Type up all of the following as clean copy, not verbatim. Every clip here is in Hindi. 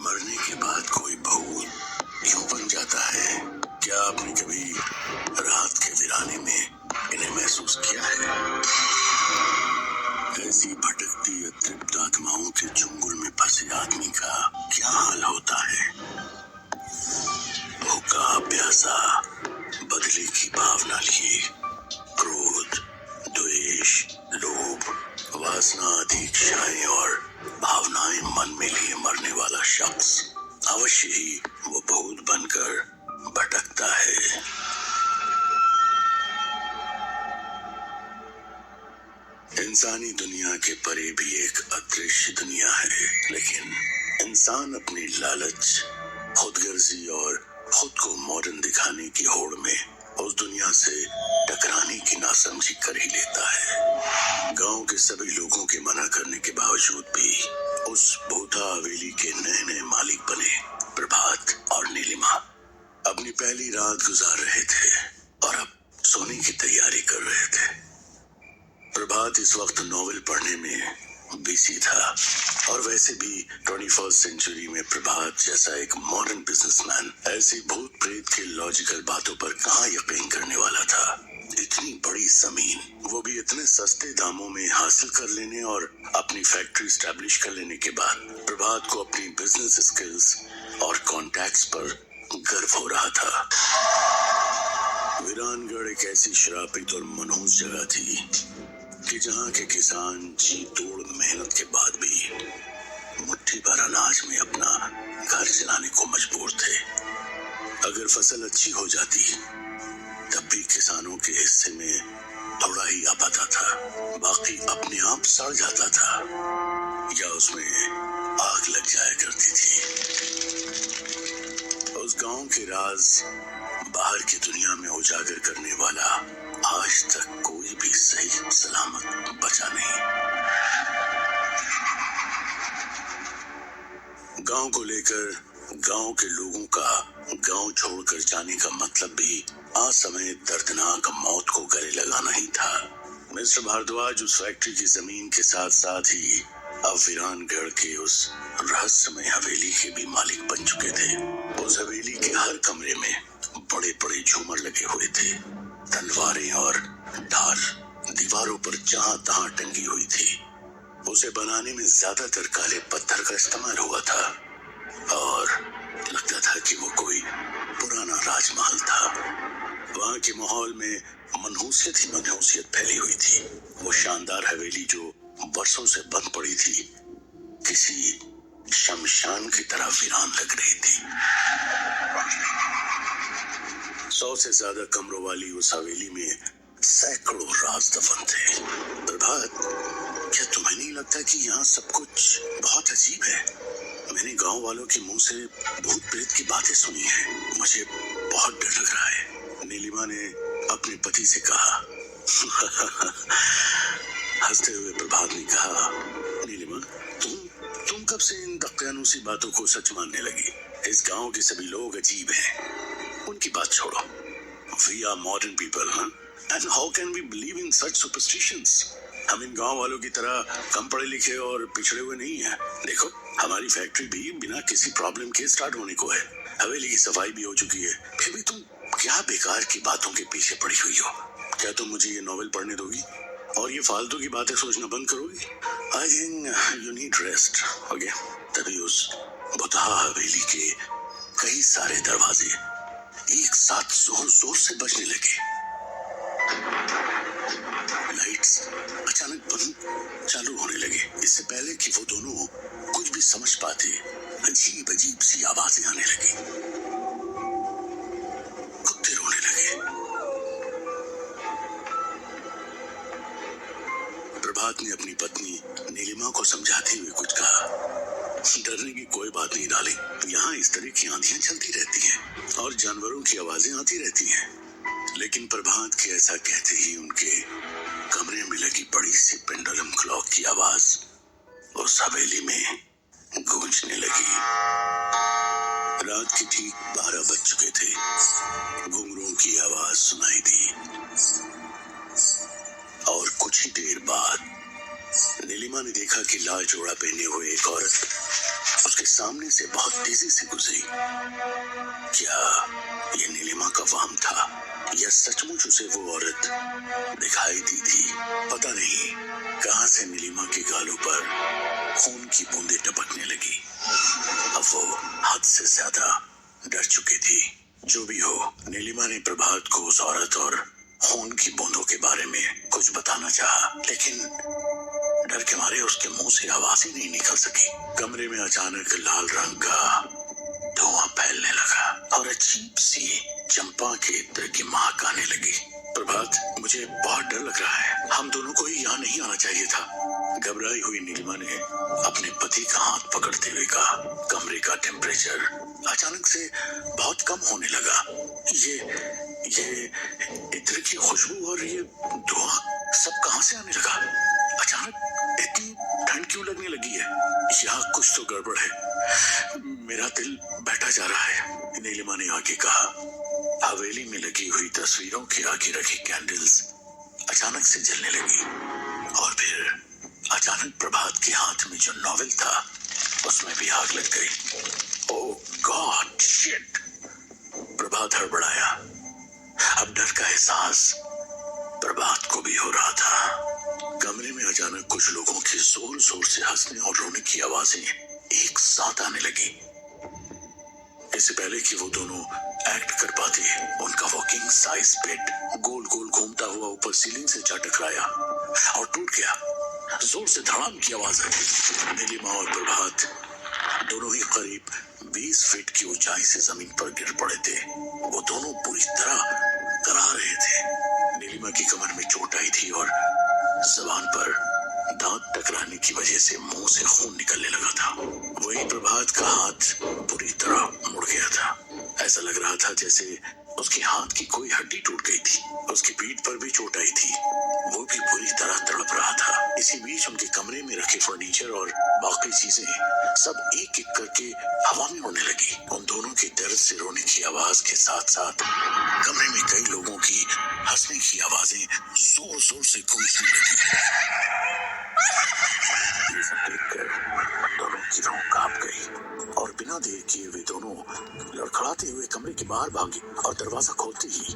मरने के बाद कोई भूत क्यों बन जाता है? क्या आपने कभी रात के वीराने में इन्हें महसूस किया है? ऐसी भटकती अतृप्त आत्माओं के चुंगल में फंसे आदमी का क्या हाल होता है? भूखा प्यासा, बदले की भावना लिए, क्रोध, द्वेष, लोभ, वासना आदि इच्छाएं और भावनाएं मन में लिए मरने वाला शख्स अवश्य ही वो भूत बनकर भटकता है। इंसानी दुनिया के परे भी एक अदृश्य दुनिया है, लेकिन इंसान अपनी लालच, खुदगर्जी और खुद को मॉडर्न दिखाने की होड़ में उस दुनिया से टकराने की नासमझी कर ही लेता है। गांव के सभी लोगों के मना करने के बावजूद भी उस भूता हवेली के नए नए मालिक बने प्रभात और नीलिमा अपनी पहली रात गुजार रहे थे और अब सोने की तैयारी कर रहे थे। प्रभात इस वक्त नॉवेल पढ़ने में बिजी था और वैसे भी 21st सेंचुरी में प्रभात जैसा एक मॉडर्न बिजनेसमैन ऐसी भूत प्रेत की लॉजिकल बातों पर कहाँ यकीन करने वाला था। इतनी बड़ी जमीन, वो भी इतने सस्ते दामों में हासिल कर लेने और अपनी फैक्ट्री स्टैब्लिश कर लेने के बाद प्रभात को अपनी बिजनेस स्किल्स और कॉन्टैक्ट्स पर गर्व हो रहा था। वीरानगढ़ एक ऐसी श्रापित और मनहूस जगह थी कि जहाँ के किसान जी तोड़ मेहनत के बाद भी मुट्ठी भर अनाज में अपना घर चलाने को मजबूर थे। अगर फसल अच्छी हो जाती तब भी किसानों के हिस्से में थोड़ा ही आ पाता था, बाकी अपने आप सड़ जाता था या उसमें आग लग जाया करती थी। उस गांव के राज बाहर की दुनिया में उजागर करने वाला आज तक कोई भी सही सलामत बचा नहीं। गांव को लेकर गांव के लोगों का गांव छोड़कर जाने का मतलब भी असमय दर्दनाक मौत को गले लगाना ही था। मिस्टर भारद्वाज उस फैक्ट्री की जमीन के साथ साथ ही अब वीरानगढ़ के उस रहस्यमय हवेली के भी मालिक बन चुके थे। उस हवेली के हर कमरे में बड़े बड़े झूमर लगे हुए थे, तलवारें और ढाल दीवारों पर जहां तहां टंगी हुई थी। उसे बनाने में ज्यादातर काले पत्थर का इस्तेमाल हुआ था और लगता था कि वो कोई पुराना राजमहल था। वहां के माहौल में मनहूसियत ही मनहूसियत फैली हुई थी। वो शानदार हवेली जो बरसों से बंद पड़ी थी, किसी शमशान की तरह वीरान लग रही थी। 100 से ज्यादा कमरों वाली उस हवेली में सैकड़ों राज दफन थे। प्रभात, क्या तुम्हें नहीं लगता कि यहाँ सब कुछ बहुत अजीब है? मैंने गांव वालों के मुंह से भूत प्रेत की बातें सुनी हैं, मुझे बहुत डर लग रहा है। नीलिमा ने अपने पति से कहा। हंसते हुए प्रभात ने कहा, नीलिमा, तुम कब से इन दकियानूसी बातों को सच मानने लगी? इस गांव के सभी लोग अजीब हैं, उनकी बात छोड़ो। We are modern people, huh? And how can we believe in such superstitions? हम इन गांव वालों की तरह कम पढ़े लिखे और पिछड़े हुए नहीं हैं। देखो, हमारी फैक्ट्री भी बिना किसी प्रॉब्लम के स्टार्ट होने को है, हवेली की सफाई भी हो चुकी है, फिर भी तुम क्या बेकार की बातों के पीछे पड़ी हुई हो? क्या तुम मुझे ये नॉवेल पढ़ने दोगी और ये फालतू की बातें सोचना बंद करोगी? I think you need rest. Okay? तभी उस बुतहा हवेली के कई सारे दरवाजे एक साथ जोर जोर से बजने लगे। लाइट्स अचानक बंद चालू होने लगे। इससे पहले कि वो दोनों कुछ भी समझ पाते, अजीब अजीब सी आवाजें आने लगी। कुत्ते रोने लगे। प्रभात ने अपनी पत्नी नीलिमा को समझाते हुए कुछ कहा। डरने की कोई बात नहीं डाली, यहाँ इस तरह की आंधियां चलती रहती हैं और जानवरों की आवाजें आती रहती हैं। लेकिन प्रभात के ऐसा कहते ही उनके कमरे में लगी बड़ी सी पेंडुलम क्लॉक की आवाज उस हवेली में गूंजने लगी। रात के ठीक 12 बज चुके थे। घुंघरूओं की आवाज सुनाई दी और कुछ ही देर बाद नीलिमा ने देखा कि लाल जोड़ा पहने हुए एक औरत उसके सामने से बहुत तेजी से गुजरी। क्या ये नीलिमा का वहम था या सचमुच उसे वो औरत दिखाई दी थी? पता नहीं कहां से नीलिमा के गालों पर खून की बूंदें टपकने लगी। अब वो हद से ज्यादा डर चुकी थी। जो भी हो, नीलिमा ने प्रभात को उस औरत और खून की बूंदों के बारे में कुछ बताना चाहा, लेकिन डर के मारे उसके मुंह से आवाज ही नहीं निकल सकी। कमरे में अचानक लाल रंग का धुआं फैलने लगा और अजीब सी चंपा के इत्र की महक आने लगी। प्रभात, मुझे बहुत डर लग रहा है, हम दोनों को ही यहाँ नहीं आना चाहिए था। घबराई हुई नीलिमा ने अपने पति का हाथ पकड़ते हुए कहा। कमरे का टेम्परेचर अचानक से बहुत कम होने लगा। ये इत्र की खुशबू और ये धुआं सब कहां से आने लगा? अचानक इतनी ठंड क्यों लगने लगी है? यहाँ कुछ तो गड़बड़ है, मेरा दिल बैठा जा रहा है। नीलिमा ने आगे कहा। हवेली में लगी हुई तस्वीरों के आगे रखी कैंडल्स अचानक से जलने लगी और फिर अचानक प्रभात के हाथ में जो नॉवेल था उसमें भी आग लग गई। ओह गॉड शिट! प्रभात हड़बड़ाया। अब डर का एहसास प्रभात को भी हो रहा था। कमरे में अचानक कुछ लोगों की जोर जोर से हंसने और रोने की आवाजें एक साथ आने लगी। इससे पहले कि वो दोनों एक्ट कर पाते, उनका वॉकिंग साइज बेड गोल गोल घूमता हुआ ऊपर सीलिंग से जा टकराया और टूट गया। जोर से धड़ाम की आवाज आई। नीलिमा और प्रभात दोनों ही करीब 20 फीट की ऊंचाई से जमीन पर गिर पड़े थे। वो दोनों पूरी तरह करा रहे थे। नीलिमा की कमर में चोट आई थी और जबान पर दांत टकराने की वजह से मुंह से खून निकलने लगा था। वही प्रभात का हाथ बुरी तरह मुड़ गया था। ऐसा लग रहा था जैसे उसके हाथ की कोई हड्डी टूट गई थी। उसकी पीठ पर भी चोट आई थी, वो भी बुरी तरह तड़प रहा था। इसी बीच उनके कमरे में रखे फर्नीचर और बाकी चीजें सब एक एक करके हवा में उड़ने लगी। उन दोनों के दर्द से रोने की आवाज के साथ साथ कमरे में कई लोगों की हंसने की आवाजें जोर जोर से गूंजने लगी। ये सब देखकर दोनों की रूह कांप गई और बिना देर किए वे दोनों लड़खड़ाते हुए कमरे के बाहर भागे और दरवाजा खोलते ही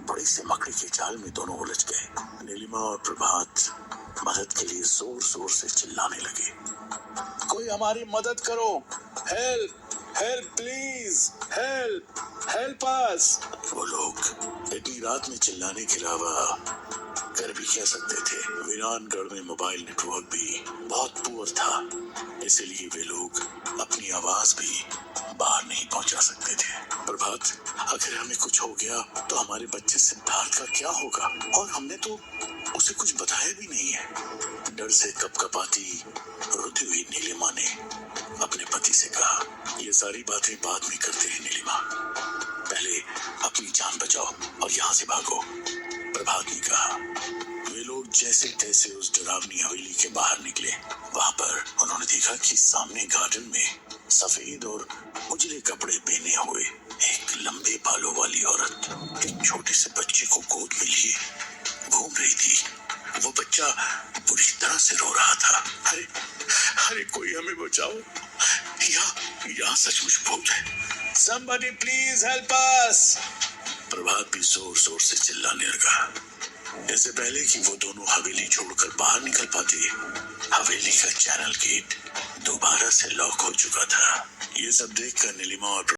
बड़ी से मकड़ी के जाल में दोनों उलझ गए। नीलिमा और प्रभात मदद के लिए जोर जोर से चिल्लाने लगे। कोई हमारी मदद करो, help help please, help us. वो लोग इतनी रात में चिल्लाने के अलावा कर भी क्या सकते थे? वीरानगढ़ में मोबाइल नेटवर्क भी बहुत पुअर था, इसलिए वे लोग अपनी आवाज भी बाहर नहीं पहुंचा सकते थे। प्रभात, अगर हमें कुछ हो गया तो हमारे बच्चे सिद्धार्थ का क्या होगा? और हमने तो उसे कुछ बताया भी नहीं है। डर से कपकपाती रोती हुई नीलिमा ने अपने पति से कहा, ये सारी बातें बाद में करते हैं नीलिमा, पहले अपनी जान बचाओ और यहाँ से भागो। प्रभात ने कहा। वे लोग जैसे तैसे उस डरावनी हवेली के बाहर निकले। वहां पर उन्होंने देखा कि सामने गार्डन में सफेद और उजले कपड़े पहने हुए एक लंबे बालों वाली औरत एक छोटे से बच्चे को गोद में लिए घूम रही थी। वो बच्चा बुरी तरह से रो रहा था। अरे कोई हमें बचाओ, यहाँ सचमुच भूत है। Somebody please help us! प्रभात भी जोर जोर से चिल्लाने लगा। इससे पहले कि वो दोनों हवेली छोड़कर बाहर निकल पाते, हवेली का चैनल गेट दोबारा से लॉक हो चुका था। ये सब देखकर नीलिमा और